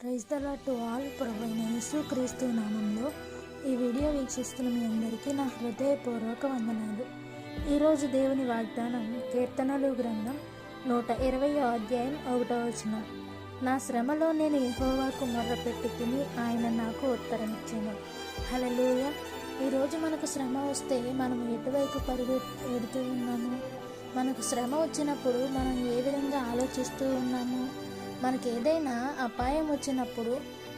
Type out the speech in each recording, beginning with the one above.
Praise the lord to all. ప్రభువైన యేసుక్రీస్తు నామంలో ఈ వీడియో వీక్షిస్తున్న మీ అందరికీ నా హృదయపూర్వక వందనాలు. ఈరోజు దేవుని వాగ్దానం కీర్తనలు గ్రంథం 120వ అధ్యాయం 1వ వచనం. నా శ్రమలో నేను యెహోవాకు మొర్రపెట్టి తిని ఆయన నాకు ఉత్తరమిచ్చాను. హల్లెలూయా. ఈరోజు మనకు శ్రమ వస్తే మనం ఎటువైపు పెడుతూ ఉన్నాము? మనకు శ్రమ వచ్చినప్పుడు మనం ఏ విధంగా ఆలోచిస్తూ ఉన్నాము? మనకి ఏదైనా అపాయం వచ్చినప్పుడు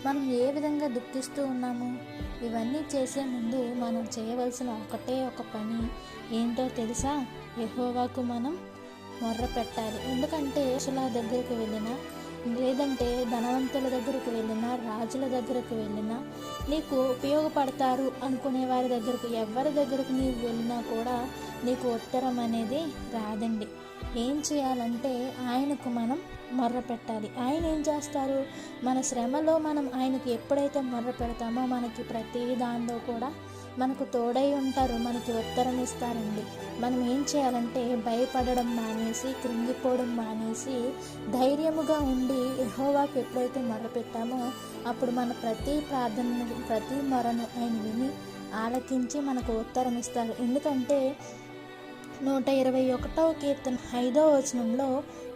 మనం ఏ విధంగా దుఃఖిస్తూ ఉన్నాము? ఇవన్నీ చేసే ముందు మనం చేయవలసిన ఒకటే ఒక పని ఏంటో తెలుసా? యెహోవాకు మనం మొర్ర పెట్టాలి. ఎందుకంటే మనుషుల దగ్గరికి వెళ్ళినా, లేదంటే ధనవంతుల దగ్గరికి వెళ్ళినా, రాజుల దగ్గరికి వెళ్ళినా, నీకు ఉపయోగపడతారు అనుకునే వారి దగ్గరకు, ఎవరి దగ్గరకు నీవు వెళ్ళినా కూడా నీకు ఉత్తరం అనేది రాదండి. ఏం చేయాలంటే ఆయనకు మనం మొర్ర పెట్టాలి. ఆయన ఏం చేస్తారు? మన శ్రమలో మనం ఆయనకు ఎప్పుడైతే మొర్ర పెడతామో మనకి ప్రతి దానిలో కూడా మనకు తోడై ఉంటారు, మనకి ఉత్తరం ఇస్తారండి. మనం ఏం చేయాలంటే భయపడడం మానేసి, కృంగిపోవడం మానేసి, ధైర్యముగా ఉండి యెహోవాకు ఎప్పుడైతే మొర్ర పెట్టామో అప్పుడు మన ప్రతి ప్రార్థనను, ప్రతి మొరను ఆయన విని ఆలకించి మనకు ఉత్తరం ఇస్తారు. ఎందుకంటే 121వ కీర్తన 5వ వచనంలో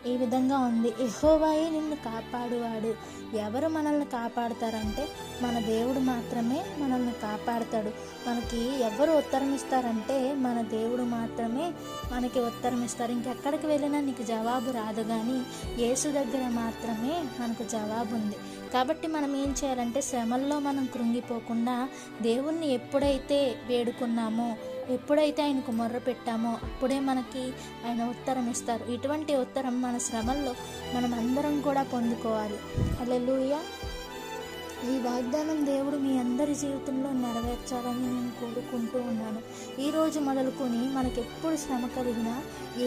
ఈ విధంగా ఉంది: యెహోవాయే నిన్ను కాపాడువాడు. ఎవరు మనల్ని కాపాడుతారంటే మన దేవుడు మాత్రమే మనల్ని కాపాడుతాడు. మనకి ఎవరు ఉత్తరం ఇస్తారంటే మన దేవుడు మాత్రమే మనకి ఉత్తరం ఇస్తారు. ఇంకెక్కడికి వెళ్ళినా నీకు జవాబు రాదు, కానీ యేసు దగ్గర మాత్రమే మనకు జవాబు ఉంది. కాబట్టి మనం ఏం చేయాలంటే శ్రమల్లో మనం కృంగిపోకుండా దేవుణ్ణి ఎప్పుడైతే వేడుకున్నామో, ఎప్పుడైతే ఆయనకు మొర్ర పెట్టామో అప్పుడే మనకి ఆయన ఉత్తరం ఇస్తారు. ఇటువంటి ఉత్తరం మన శ్రమల్లో మనం అందరం కూడా పొందుకోవాలి. హల్లెలూయా. ఈ వాగ్దానం దేవుడు మీ అందరి జీవితంలో నెరవేర్చాలని నేను కోరుకుంటూ ఉన్నాను. ఈరోజు మొదలుకొని మనకి ఎప్పుడు శ్రమ కలిగినా,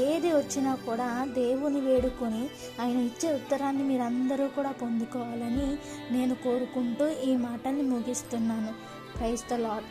ఏది వచ్చినా కూడా దేవుని వేడుకొని ఆయన ఇచ్చే ఉత్తరాన్ని మీరందరూ కూడా పొందుకోవాలని నేను కోరుకుంటూ ఈ మాటని ముగిస్తున్నాను. Praise the lord.